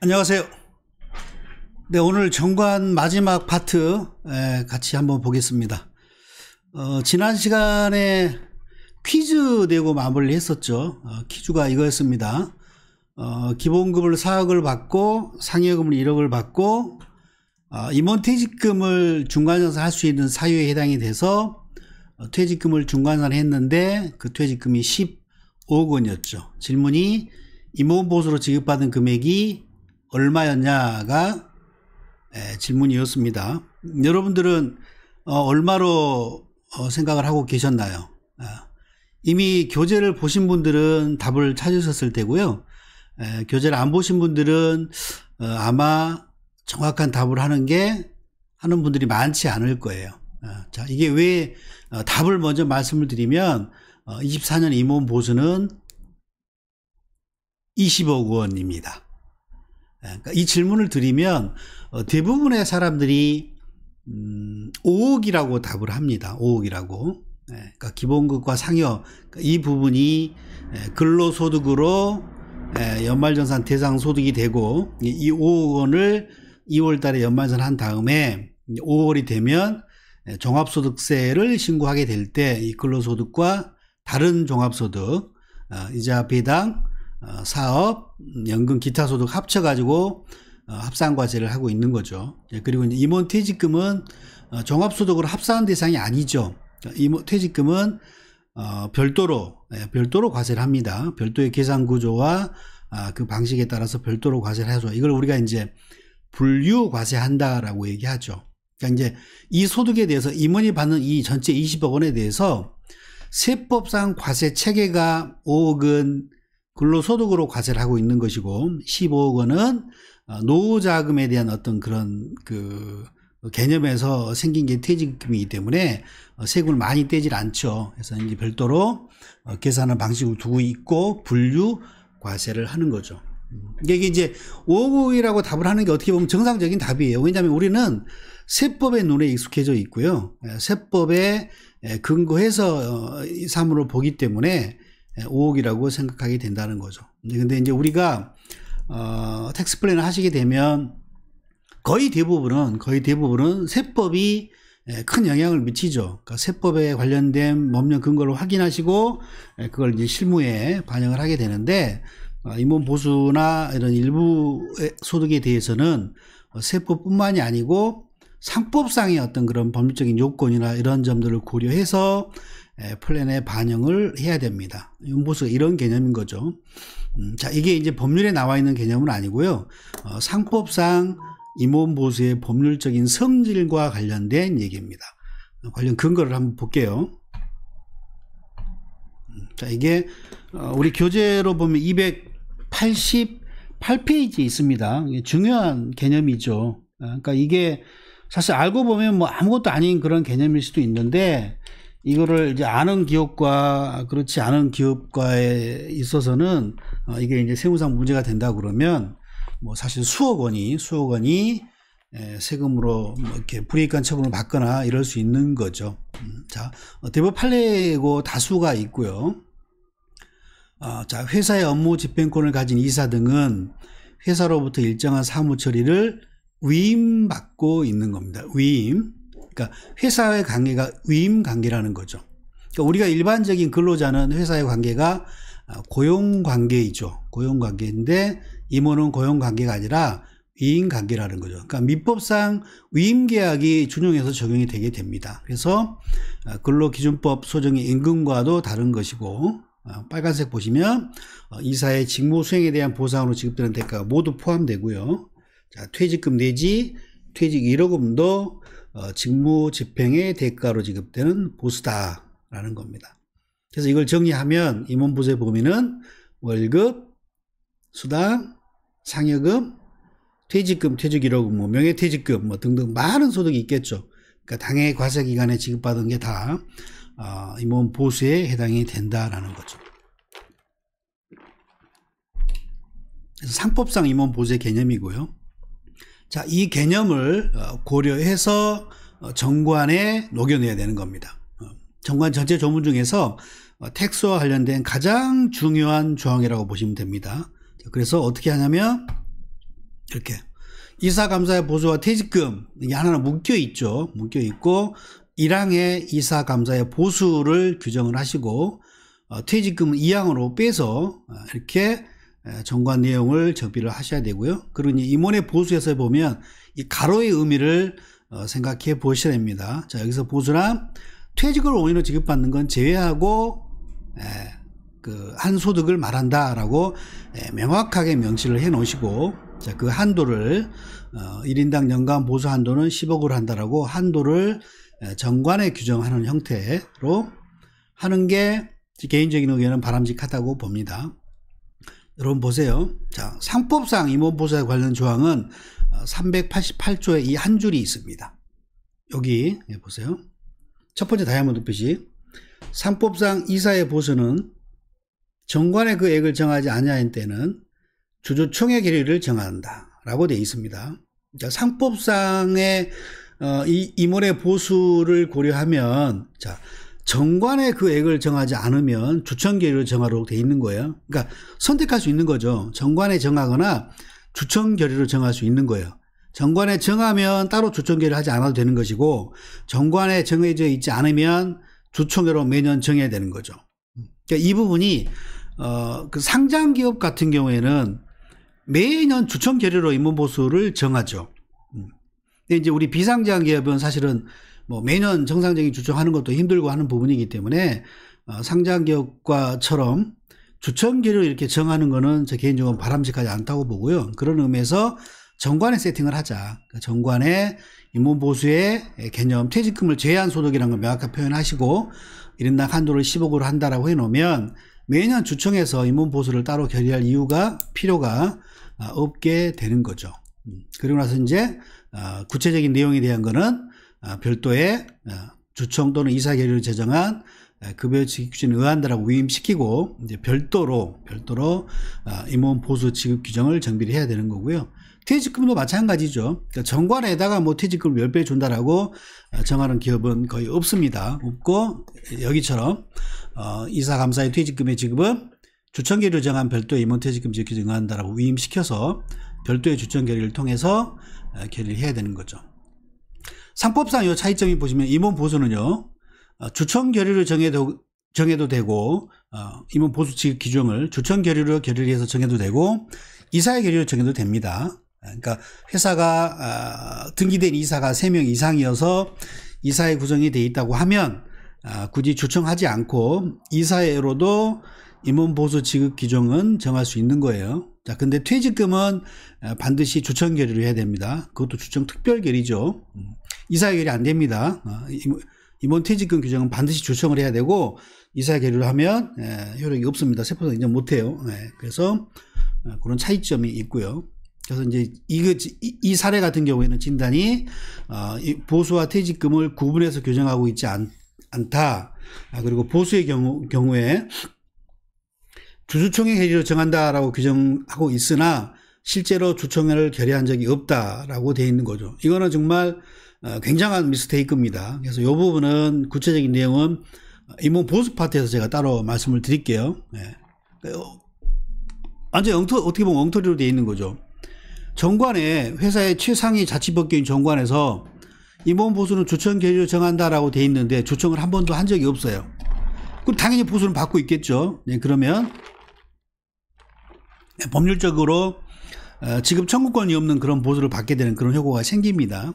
안녕하세요. 네, 오늘 정관 마지막 파트 같이 한번 보겠습니다. 지난 시간에 퀴즈 내고 마무리를 했었죠. 퀴즈가 이거였습니다. 기본급을 4억을 받고 상여금을 1억을 받고 임원퇴직금을 중간전산 할 수 있는 사유에 해당이 돼서 퇴직금을 중간전산 했는데 그 퇴직금이 15억 원이었죠. 질문이 임원보수로 지급받은 금액이 얼마였냐가 질문이었습니다. 여러분들은 얼마로 생각을 하고 계셨나요? 이미 교재를 보신 분들은 답을 찾으셨을 테고요. 교재를 안 보신 분들은 아마 정확한 답을 하는 분들이 많지 않을 거예요. 자, 이게 왜 답을 먼저 말씀을 드리면 24년 임원보수는 20억 원입니다. 그러니까 이 질문을 드리면 대부분의 사람들이 5억이라고 답을 합니다. 5억이라고. 그러니까 기본급과 상여 이 부분이 근로소득으로 연말정산 대상 소득이 되고 이 5억 원을 2월 달에 연말정산 한 다음에 5월이 되면 종합소득세를 신고하게 될 때 이 근로소득과 다른 종합소득 이자 배당 사업, 연금, 기타 소득 합쳐가지고 합산과세를 하고 있는 거죠. 그리고 이제 임원퇴직금은 종합소득으로 합산한 대상이 아니죠. 임원퇴직금은 별도로 과세를 합니다. 별도의 계산구조와 그 방식에 따라서 별도로 과세를 하죠. 이걸 우리가 이제 분류과세한다라고 얘기하죠. 그러니까 이제 이 소득에 대해서 임원이 받는 이 전체 20억 원에 대해서 세법상 과세 체계가 5억은 근로소득으로 과세를 하고 있는 것이고 15억 원은 노후자금에 대한 어떤 그런 그 개념에서 생긴 게 퇴직금이기 때문에 세금을 많이 떼질 않죠. 그래서 이제 별도로 계산하는 방식을 두고 있고 분류 과세를 하는 거죠. 이게 이제 5억이라고 답을 하는 게 어떻게 보면 정상적인 답이에요. 왜냐하면 우리는 세법의 눈에 익숙해져 있고요. 세법에 근거해서 사물을 보기 때문에 5억이라고 생각하게 된다는 거죠. 근데 이제 우리가 텍스 플랜을 하시게 되면 거의 대부분은 세법이 큰 영향을 미치죠. 그러니까 세법에 관련된 법령 근거를 확인하시고 그걸 이제 실무에 반영을 하게 되는데 임원보수나 이런 일부 소득에 대해서는 세법뿐만이 아니고 상법상의 어떤 그런 법률적인 요건이나 이런 점들을 고려해서 플랜에 반영을 해야 됩니다. 임원보수가 이런 개념인 거죠. 자, 이게 이제 법률에 나와 있는 개념은 아니고요. 상법상 임원보수의 법률적인 성질과 관련된 얘기입니다. 관련 근거를 한번 볼게요. 자, 이게 우리 교재로 보면 288페이지에 있습니다. 이게 중요한 개념이죠. 그러니까 이게 사실 알고 보면 뭐 아무것도 아닌 그런 개념일 수도 있는데 이거를 이제 아는 기업과 그렇지 않은 기업과에 있어서는 이게 이제 세무상 문제가 된다 그러면 뭐 사실 수억 원이 세금으로 뭐 이렇게 불이익한 처분을 받거나 이럴 수 있는 거죠. 자, 대법 판례고 다수가 있고요. 자, 회사의 업무 집행권을 가진 이사 등은 회사로부터 일정한 사무 처리를 위임받고 있는 겁니다. 위임. 그러니까 회사의 관계가 위임 관계라는 거죠. 그러니까 우리가 일반적인 근로자는 회사의 관계가 고용 관계이죠. 고용 관계인데 임원은 고용 관계가 아니라 위임 관계라는 거죠. 그러니까 민법상 위임 계약이 준용해서 적용이 되게 됩니다. 그래서 근로기준법 소정의 임금과도 다른 것이고 빨간색 보시면 이사의 직무 수행에 대한 보상으로 지급되는 대가가 모두 포함되고요. 자, 퇴직금 내지 퇴직 1억금도 직무 집행의 대가로 지급되는 보수다라는 겁니다. 그래서 이걸 정리하면 임원보수의 범위는 월급, 수당, 상여금, 퇴직금, 퇴직 1억금, 뭐 명예퇴직금 뭐 등등 많은 소득이 있겠죠. 그러니까 당해 과세 기간에 지급받은 게 다 임원보수에 해당이 된다라는 거죠. 그래서 상법상 임원보수의 개념이고요. 자, 이 개념을 고려해서 정관에 녹여내야 되는 겁니다. 정관 전체 조문 중에서 텍스와 관련된 가장 중요한 조항이라고 보시면 됩니다. 그래서 어떻게 하냐면 이렇게 이사감사의 보수와 퇴직금 이게 하나는 묶여 있죠. 묶여 있고 1항에 이사감사의 보수를 규정을 하시고 퇴직금은 2항으로 빼서 이렇게 정관 내용을 정비를 하셔야 되고요. 그리고 임원의 보수에서 보면 이 가로의 의미를 생각해 보셔야 됩니다. 자, 여기서 보수란 퇴직을 원인으로 지급받는 건 제외하고 그 한 소득을 말한다라고 명확하게 명시를 해 놓으시고, 자, 그 한도를 1인당 연간 보수 한도는 10억으로 한다라고 한도를 정관에 규정하는 형태로 하는 게 개인적인 의견은 바람직하다고 봅니다. 여러분 보세요. 자, 상법상 임원보수에 관련 조항은 388조에 이 한 줄이 있습니다. 여기 보세요. 첫 번째 다이아몬드 표시. 상법상 이사의 보수는 정관에 그 액을 정하지 아니하는 때는 주주총회 결의를 정한다 라고 되어 있습니다. 자, 상법상의 이 임원의 보수를 고려하면, 자, 정관에 그 액을 정하지 않으면 주총 결의를 정하도록 되어 있는 거예요. 그러니까 선택할 수 있는 거죠. 정관에 정하거나 주총 결의를 정할 수 있는 거예요. 정관에 정하면 따로 주총 결의를 하지 않아도 되는 것이고, 정관에 정해져 있지 않으면 주총회로 매년 정해야 되는 거죠. 그러니까 이 부분이 그 상장기업 같은 경우에는 매년 주총 결의로 임원보수를 정하죠. 근데 이제 우리 비상장기업은 사실은 뭐 매년 정상적인 주총하는 것도 힘들고 하는 부분이기 때문에 상장기업과처럼 주총 결의를 이렇게 정하는 거는 제 개인적으로 바람직하지 않다고 보고요. 그런 의미에서 정관에 세팅을 하자. 정관에 임원보수의 개념, 퇴직금을 제외한 소득이라는 걸 명확하게 표현하시고 1인당 한도를 10억으로 한다라고 해놓으면 매년 주총에서 임원보수를 따로 결의할 이유가 필요가 없게 되는 거죠. 그리고 나서 이제 구체적인 내용에 대한 거는 별도의 주총 또는 이사 결의를 제정한 급여 지급 규정에 의한다라고 위임시키고 이제 별도로 임원 보수 지급 규정을 정비를 해야 되는 거고요. 퇴직금도 마찬가지죠. 그러니까 정관에다가 뭐 퇴직금을 10배 준다라고 정하는 기업은 거의 없습니다. 없고 여기처럼 이사감사의 퇴직금의 지급은 주총 결의를 정한 별도의 임원 퇴직금 지급 규정에 의한다라고 위임시켜서 별도의 주총 결의를 통해서 결의를 해야 되는 거죠. 상법상 이 차이점이 보시면 임원 보수는요, 주총 결의를 정해도 되고, 임원 보수 지급 규정을 주총 결의로 결의를 해서 정해도 되고, 이사의 결의로 정해도 됩니다. 그러니까 회사가 등기된 이사가 3명 이상이어서 이사회 구성이 되어 있다고 하면 굳이 주총하지 않고 이사회로도 임원 보수 지급 규정은 정할 수 있는 거예요. 자, 근데 퇴직금은 반드시 주총 결의를 해야 됩니다. 그것도 주총 특별 결의죠. 이사회 결의 안 됩니다. 임원 퇴직금 규정은 반드시 주총을 해야 되고 이사회 결의를 하면 효력이 없습니다. 세법상 인정 못 해요. 그래서 그런 차이점이 있고요. 그래서 이제 이 사례 같은 경우에는 진단이 보수와 퇴직금을 구분해서 규정하고 있지 않다. 그리고 보수의 경우에 주주총회 결의로 정한다라고 규정하고 있으나 실제로 주총회를 결의한 적이 없다라고 되어 있는 거죠. 이거는 정말 굉장한 미스테이크입니다. 그래서 이 부분은 구체적인 내용은 임원 보수 파트에서 제가 따로 말씀을 드릴게요. 완전 어떻게 보면 엉터리로 되어 있는 거죠. 정관에 회사의 최상위 자치법규인 정관에서 임원 보수는 주총 결의로 정한다라고 되어 있는데 주총을 한 번도 한 적이 없어요. 그럼 당연히 보수는 받고 있겠죠. 네, 그러면 법률적으로 지급 청구권이 없는 그런 보수를 받게 되는 그런 효과가 생깁니다.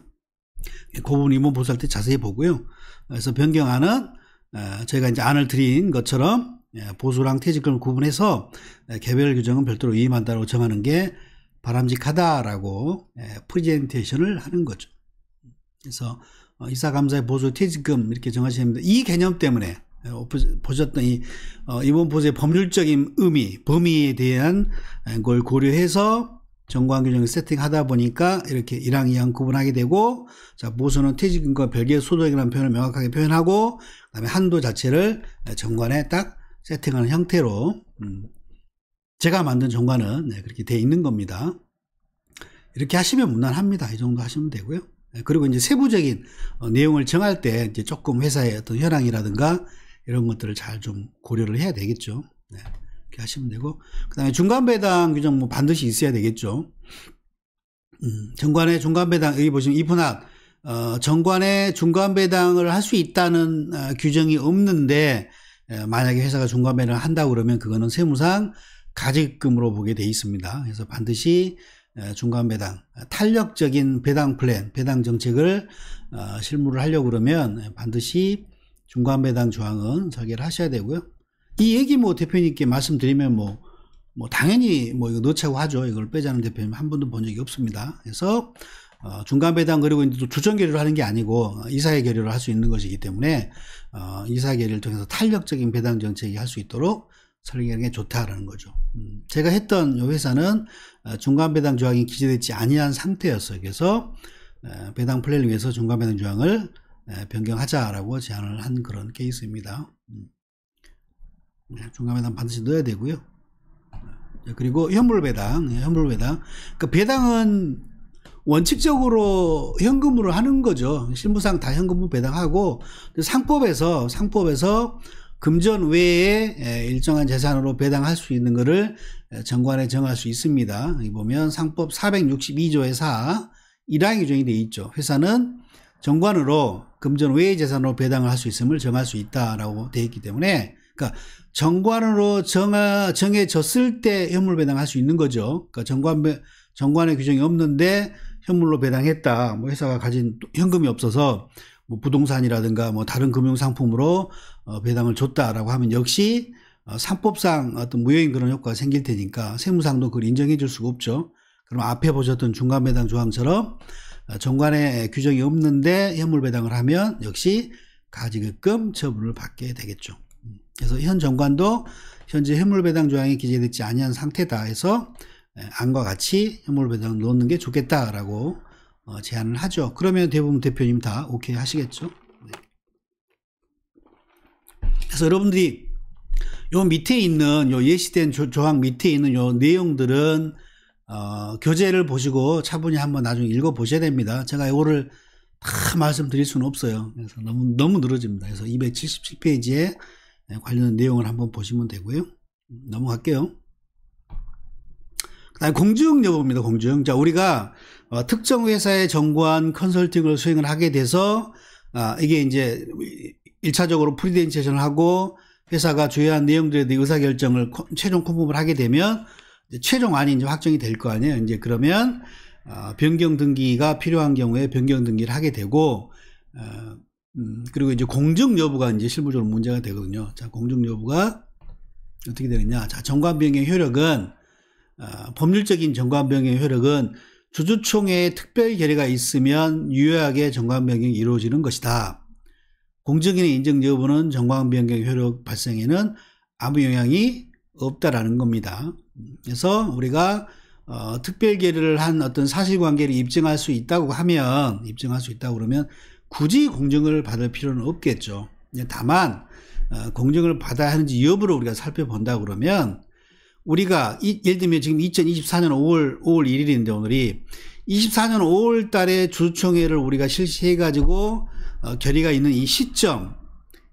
그 부분 임원 보수할 때 자세히 보고요. 그래서 변경안은 저희가 이제 안을 드린 것처럼 보수랑 퇴직금을 구분해서 개별 규정은 별도로 위임한다고 정하는 게 바람직하다라고 프레젠테이션을 하는 거죠. 그래서 이사감사의 보수 퇴직금 이렇게 정하시면 됩니다. 이 개념 때문에 보셨던 이 임원 보수의 법률적인 의미, 범위에 대한 걸 고려해서 정관 규정을 세팅하다 보니까 이렇게 1항, 2항 구분하게 되고, 자, 보수는 퇴직금과 별개의 소득이라는 표현을 명확하게 표현하고, 그다음에 한도 자체를 정관에 딱 세팅하는 형태로 제가 만든 정관은 그렇게 되어 있는 겁니다. 이렇게 하시면 무난합니다. 이 정도 하시면 되고요. 그리고 이제 세부적인 내용을 정할 때 이제 조금 회사의 어떤 현황이라든가 이런 것들을 잘 좀 고려를 해야 되겠죠. 이렇게 하시면 되고, 그 다음에 중간 배당 규정 뭐 반드시 있어야 되겠죠. 정관의 중간배당, 여기 보시면 이분학, 정관의 중간배당을 할 수 있다는 규정이 없는데, 만약에 회사가 중간배당을 한다고 그러면 그거는 세무상 가직금으로 보게 돼 있습니다. 그래서 반드시 중간배당, 탄력적인 배당 플랜, 배당 정책을 실무를 하려고 그러면 반드시 중간배당 조항은 설계를 하셔야 되고요. 이 얘기 뭐 대표님께 말씀드리면 뭐 당연히 뭐 이거 넣자고 하죠. 이걸 빼자는 대표님 한 번도 본 적이 없습니다. 그래서 중간배당, 그리고 이제 또 주정 결의를 하는 게 아니고 이사회 결의를 할 수 있는 것이기 때문에 이사회 결의를 통해서 탄력적인 배당 정책이 할 수 있도록 설계하는 게 좋다라는 거죠. 제가 했던 이 회사는 중간배당 조항이 기재되지 아니한 상태였어요. 그래서 배당 플랜을 위해서 중간배당 조항을 변경하자라고 제안을 한 그런 케이스입니다. 중간배당 반드시 넣어야 되고요. 그리고 현물배당. 그 배당은 원칙적으로 현금으로 하는 거죠. 실무상 다 현금으로 배당하고, 상법에서 금전 외에 일정한 재산으로 배당할 수 있는 것을 정관에 정할 수 있습니다. 여기 보면 상법 462조의 4 1항 규정이 되어 있죠. 회사는 정관으로 금전 외의 재산으로 배당을 할 수 있음을 정할 수 있다라고 되어 있기 때문에, 그러니까 정관으로 정해졌을 때 현물 배당할 수 있는 거죠. 그러니까 정관의 규정이 없는데 현물로 배당했다. 뭐 회사가 가진 현금이 없어서 뭐 부동산이라든가 뭐 다른 금융상품으로 배당을 줬다라고 하면 역시 상법상 어떤 무효인 그런 효과가 생길 테니까 세무상도 그걸 인정해 줄 수가 없죠. 그럼 앞에 보셨던 중간배당 조항처럼 정관의 규정이 없는데 현물 배당을 하면 역시 가지급금 처분을 받게 되겠죠. 그래서 현 정관도 현재 현물 배당 조항이 기재되지 아니한 상태다 해서 안과 같이 현물 배당을 넣는 게 좋겠다라고 제안을 하죠. 그러면 대부분 대표님 다 오케이 하시겠죠. 그래서 여러분들이 요 밑에 있는 요 예시된 조항 밑에 있는 요 내용들은 교재를 보시고 차분히 한번 나중에 읽어 보셔야 됩니다. 제가 이거를 다 말씀드릴 수는 없어요. 그래서 너무 늘어집니다. 그래서 277페이지에 관련 내용을 한번 보시면 되고요. 넘어갈게요. 그다음에 공증 여부입니다. 공증. 자, 우리가 특정 회사의 정관 컨설팅을 수행을 하게 돼서 이게 이제 1차적으로 프리덴시에이션을 하고 회사가 주요한 내용들에 대해 의사결정을 최종 컨펌을 하게 되면 최종안이 이제 확정이 될 거 아니에요. 이제 그러면 변경 등기가 필요한 경우에 변경 등기를 하게 되고, 그리고 이제 공증 여부가 이제 실무적으로 문제가 되거든요. 자, 공증 여부가 어떻게 되느냐. 자, 정관 변경 효력은 법률적인 정관 변경 효력은 주주총회에 특별 결의가 있으면 유효하게 정관 변경이 이루어지는 것이다. 공증인의 인정 여부는 정관 변경 효력 발생에는 아무 영향이 없다라는 겁니다. 그래서 우리가 특별 결의를 한 어떤 사실관계를 입증할 수 있다고 그러면 굳이 공증을 받을 필요는 없겠죠. 다만 공증을 받아야 하는지 여부를 우리가 살펴본다 그러면, 우리가 예를 들면 지금 2024년 5월 1일인데 오늘이 24년 5월 달에 주주총회를 우리가 실시해 가지고 결의가 있는 이 시점,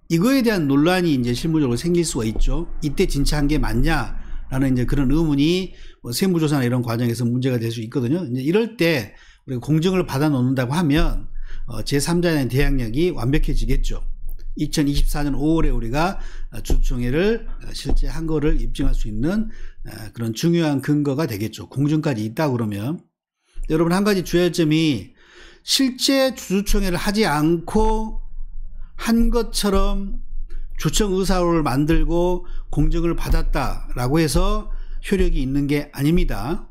이거에 대한 논란이 이제 실무적으로 생길 수가 있죠. 이때 진짜한 게 맞냐라는 이제 그런 의문이 세무조사나 이런 과정에서 문제가 될 수 있거든요. 이제 이럴 때 우리가 공증을 받아 놓는다고 하면 제3자의 대항력이 완벽해지겠죠. 2024년 5월에 우리가 주주총회를 실제 한 거를 입증할 수 있는 그런 중요한 근거가 되겠죠. 공증까지 있다 그러면. 여러분, 한 가지 주의할 점이, 실제 주주총회를 하지 않고 한 것처럼 주총 의사를 만들고 공증을 받았다라고 해서 효력이 있는 게 아닙니다.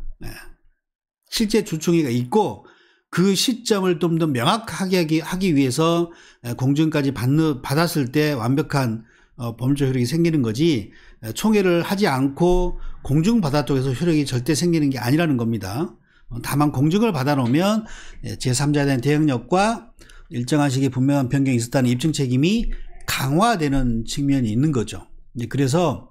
실제 주총회가 있고 그 시점을 좀 더 명확하게 하기 위해서 공증까지 받았을 때 완벽한 법률적 효력이 생기는 거지, 총회를 하지 않고 공증받았다고 해서 효력이 절대 생기는 게 아니라는 겁니다. 다만 공증을 받아놓으면 제3자에 대한 대응력과 일정한 시기에 분명한 변경이 있었다는 입증 책임이 강화되는 측면이 있는 거죠. 그래서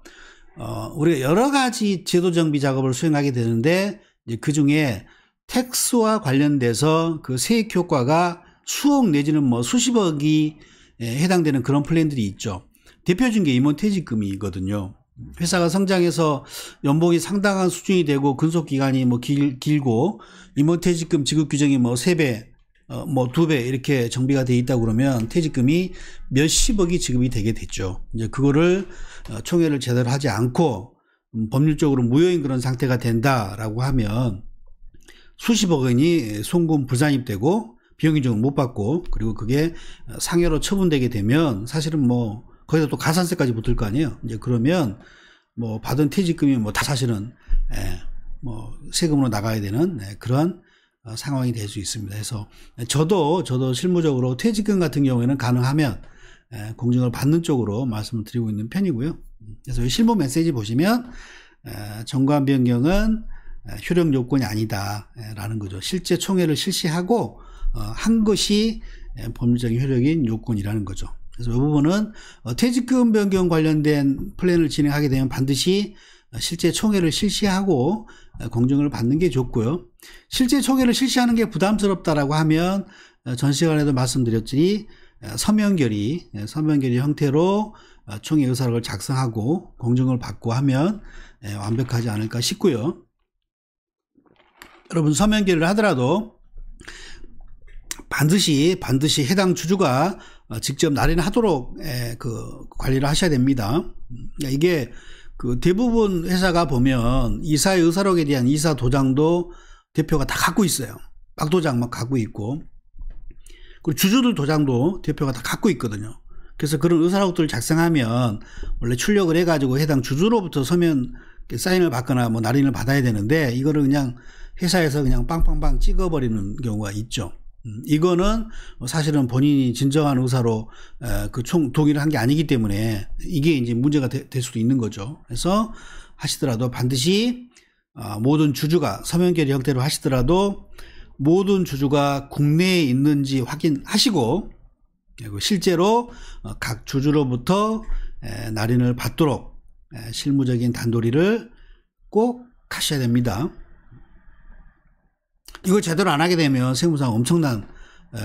우리가 여러 가지 제도 정비 작업을 수행하게 되는데, 그 중에 텍스와 관련돼서 그 세액 효과가 수억 내지는 뭐 수십억이 해당되는 그런 플랜들이 있죠. 대표적인 게 임원퇴직금이거든요. 회사가 성장해서 연봉이 상당한 수준이 되고 근속 기간이 뭐 길고 임원 퇴직금 지급 규정이 뭐 3배, 뭐 2배 이렇게 정비가 돼 있다고 그러면 퇴직금이 몇십억이 지급이 되게 됐죠. 이제 그거를 총회를 제대로 하지 않고 법률적으로 무효인 그런 상태가 된다라고 하면 수십억 원이 송금 불산입되고 비용 인정을 못 받고 그리고 그게 상여로 처분되게 되면 사실은 뭐 거기다 또 가산세까지 붙을 거 아니에요. 이제 그러면 뭐 받은 퇴직금이 뭐 다 사실은 뭐 세금으로 나가야 되는 그런 상황이 될 수 있습니다. 그래서 저도 실무적으로 퇴직금 같은 경우에는 가능하면 공증을 받는 쪽으로 말씀을 드리고 있는 편이고요. 그래서 실무 메시지 보시면 정관 변경은 효력 요건이 아니다라는 거죠. 실제 총회를 실시하고 한 것이 법률적인 효력인 요건이라는 거죠. 그래서 이 부분은 퇴직금 변경 관련된 플랜을 진행하게 되면 반드시 실제 총회를 실시하고 공증을 받는 게 좋고요. 실제 총회를 실시하는 게 부담스럽다라고 하면 전 시간에도 말씀드렸지만 서면 결의 형태로 총회 의사록을 작성하고 공증을 받고 하면 완벽하지 않을까 싶고요. 여러분 서면 결의를 하더라도 반드시 해당 주주가 직접 날인하도록 그 관리를 하셔야 됩니다. 이게 그 대부분 회사가 보면 이사의 의사록에 대한 이사 도장도 대표가 다 갖고 있어요. 막도장 막 갖고 있고 그리고 주주들 도장도 대표가 다 갖고 있거든요. 그래서 그런 의사록들을 작성하면 원래 출력을 해가지고 해당 주주로부터 서면 사인을 받거나 뭐 날인을 받아야 되는데 이거를 그냥 회사에서 그냥 빵빵빵 찍어버리는 경우가 있죠. 이거는 사실은 본인이 진정한 의사로 그 동의를 한 게 아니기 때문에 이게 이제 문제가 될 수도 있는 거죠. 그래서 하시더라도 반드시 모든 주주가 서면 결의 형태로 하시더라도 모든 주주가 국내에 있는지 확인하시고 그리고 실제로 각 주주로부터 날인을 받도록 실무적인 단도리를 꼭 하셔야 됩니다. 이걸 제대로 안 하게 되면 세무상 엄청난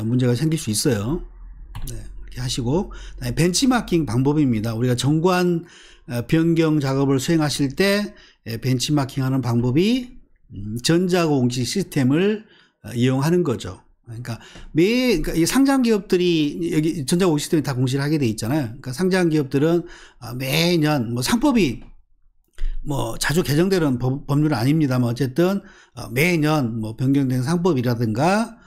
문제가 생길 수 있어요. 네, 이렇게 하시고 벤치마킹 방법입니다. 우리가 정관 변경 작업을 수행하실 때 벤치마킹 하는 방법이 전자공시 시스템을 이용하는 거죠. 그러니까 그러니까 이 상장 기업들이 여기 전자공시 시스템에 다 공시를 하게 돼 있잖아요. 그러니까 상장 기업들은 매년 뭐 상법이 뭐 자주 개정되는 법률은 아닙니다만 어쨌든 매년 뭐 변경된 상법이라든가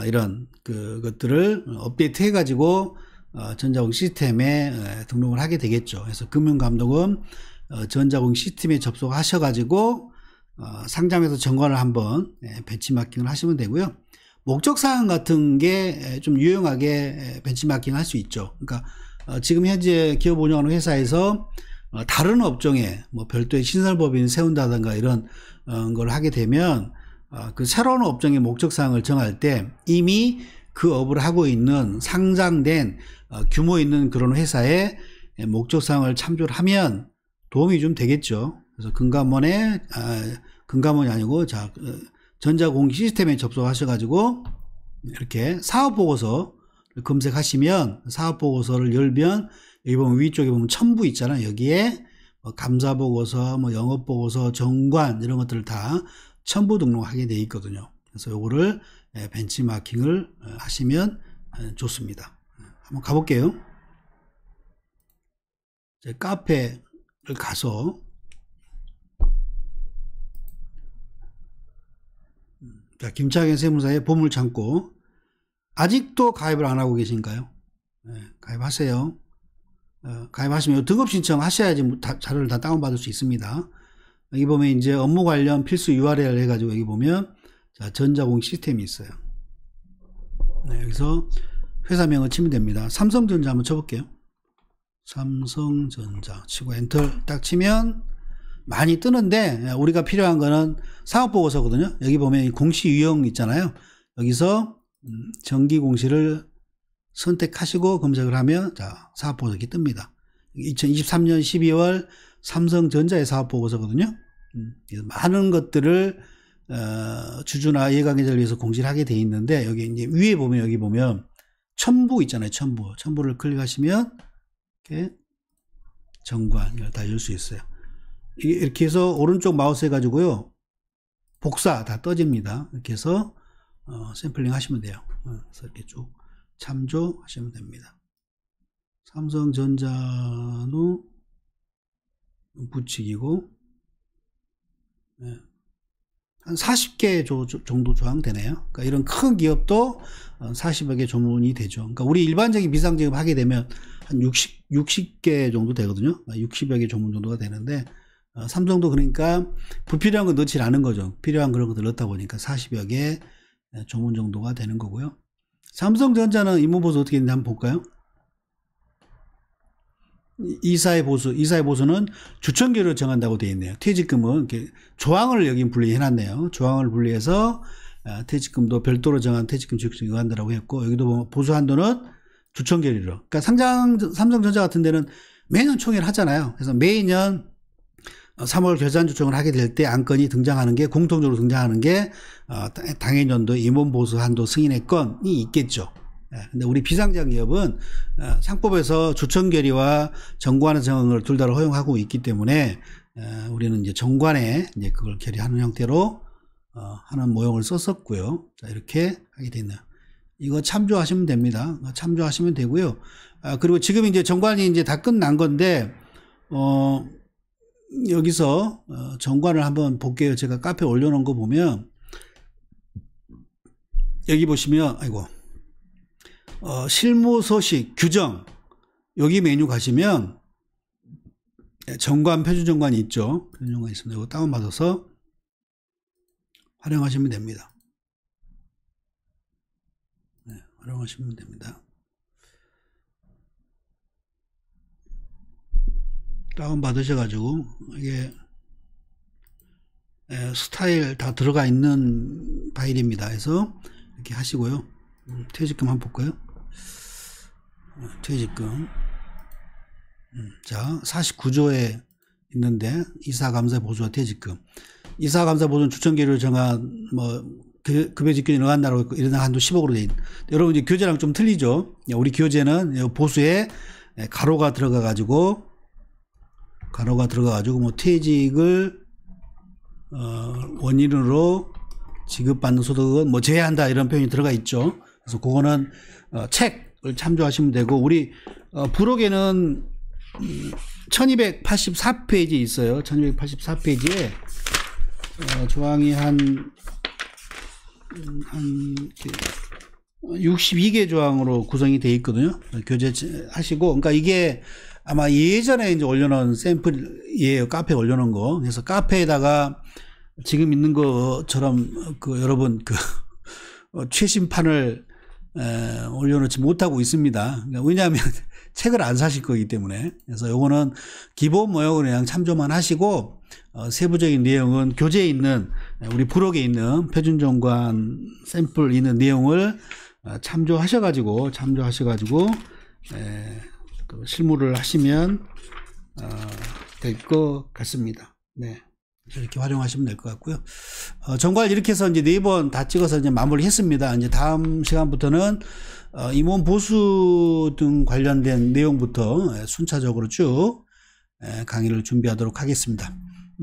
이런 그것들을 업데이트 해가지고 전자공시 시스템에 등록을 하게 되겠죠. 그래서 금융감독은 전자공시 시스템에 접속하셔가지고 상장에서 정관을 한번 벤치마킹을 하시면 되고요. 목적사항 같은 게 좀 유용하게 벤치마킹 할 수 있죠. 그러니까 지금 현재 기업 운영하는 회사에서 다른 업종에 뭐 별도의 신설법인을 세운다든가 이런 걸 하게 되면 그 새로운 업종의 목적사항을 정할 때 이미 그 업을 하고 있는 상장된 규모 있는 그런 회사의 목적사항을 참조를 하면 도움이 좀 되겠죠. 그래서 금감원이 아니고 전자공시 시스템에 접속하셔가지고 이렇게 사업보고서 검색하시면 사업보고서를 열면 여기 보면 위쪽에 보면 첨부 있잖아요. 여기에 감사보고서, 뭐 영업보고서, 정관 이런 것들을 다 첨부 등록하게 되어 있거든요. 그래서 요거를 벤치마킹을 하시면 좋습니다. 한번 가볼게요. 카페를 가서 자, 김창현 세무사의 보물창고 아직도 가입을 안 하고 계신가요? 네, 가입하세요. 가입하시면 등급 신청 하셔야지 자료를 다 다운받을 수 있습니다. 여기 보면 이제 업무 관련 필수 URL 해가지고 여기 보면 자, 전자공시 시스템이 있어요. 네, 여기서 회사명을 치면 됩니다. 삼성전자 한번 쳐볼게요. 삼성전자 치고 엔터 딱 치면 많이 뜨는데 우리가 필요한 거는 사업보고서거든요. 여기 보면 공시 유형 있잖아요. 여기서 정기공시를 선택하시고 검색을 하면 자, 사업보고서 이렇게 뜹니다. 2023년 12월 삼성전자의 사업보고서거든요. 많은 것들을 주주나 이해관계자를 위해서 공시를 하게 돼 있는데 여기 이제 위에 보면 여기 보면 첨부 있잖아요. 첨부를 클릭하시면 이렇게 정관 다 열 수 있어요. 이렇게 해서 오른쪽 마우스 해가지고요. 복사 다 떠집니다. 이렇게 해서 샘플링 하시면 돼요. 그래서 이렇게 쭉 참조하시면 됩니다. 삼성전자는 붙이기고, 네. 한 40개 정도 조항되네요. 그러니까 이런 큰 기업도 40여 개 조문이 되죠. 그러니까 우리 일반적인 비상지급 하게 되면 한 60개 정도 되거든요. 60여 개 조문 정도가 되는데, 삼성도 그러니까 불필요한 거 넣지 않은 거죠. 필요한 그런 것들 넣다 보니까 40여 개 조문 정도가 되는 거고요. 삼성전자는 임원보수 어떻게 되는지 한번 볼까요? 이사의 보수는 주천계를 정한다고 되어 있네요. 퇴직금은 이렇게 조항을 여기 분리해 놨네요. 조항을 분리해서 퇴직금도 별도로 정한 퇴직금 지급증 요한다라고 했고, 여기도 보면 보수 한도는 주천계리로. 그러니까 삼성전자 같은 데는 매년 총회를 하잖아요. 그래서 매년 3월 결산 조정을 하게 될 때 안건이 등장하는 게, 공통적으로 등장하는 게 당해년도 임원보수 한도 승인의 건이 있겠죠. 근데 우리 비상장 기업은 상법에서 주천결의와 정관의 정을 둘 다 허용하고 있기 때문에 우리는 이제 정관에 이제 그걸 결의하는 형태로 하는 모형을 썼었고요. 자, 이렇게 하게 되네요. 이거 참조하시면 됩니다. 참조하시면 되고요. 그리고 지금 이제 정관이 이제 다 끝난 건데 여기서 정관을 한번 볼게요. 제가 카페에 올려놓은 거 보면 여기 보시면 실무 소식 규정, 여기 메뉴 가시면 정관, 표준 정관이 있죠. 표준 정관이 있습니다. 이거 다운받아서 활용하시면 됩니다. 네, 활용하시면 됩니다. 다운받으셔가지고 이게 스타일 다 들어가 있는 파일입니다. 그래서 이렇게 하시고요. 퇴직금 한번 볼까요? 퇴직금. 자, 49조에 있는데 이사감사 보수와 퇴직금. 이사감사 보수는 주천계를 정한 급여직균이 들어간다고 했고, 이런 한도 10억으로 돼 있는. 여러분 이제 교재랑 좀 틀리죠? 우리 교재는 보수에 가로가 들어가 가지고 뭐 퇴직을 원인으로 지급받는 소득은 뭐 제외한다 이런 표현이 들어가 있죠. 그래서 그거는 책을 참조하시면 되고, 우리 부록에는 1284페이지 있어요. 1284페이지에 조항이 한 62개 조항으로 구성이 되어 있거든요. 교재 하시고, 그러니까 이게 아마 예전에 이제 올려놓은 샘플이에요. 카페에 올려놓은 거. 그래서 카페에다가 지금 있는 것처럼 여러분 최신판을 올려놓지 못하고 있습니다. 그러니까 왜냐하면 책을 안 사실 거기 때문에. 그래서 요거는 기본 모형으로 그냥 참조만 하시고, 세부적인 내용은 교재에 있는, 우리 부록에 있는 표준정관 샘플 있는 내용을 참조하셔가지고 실무를 하시면 될 것 같습니다. 네. 이렇게 활용하시면 될 것 같고요. 정관 이렇게 해서 이제 4번 다 찍어서 이제 마무리 했습니다. 이제 다음 시간부터는 임원 보수 등 관련된 내용부터 순차적으로 쭉 강의를 준비하도록 하겠습니다.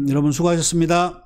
여러분 수고하셨습니다.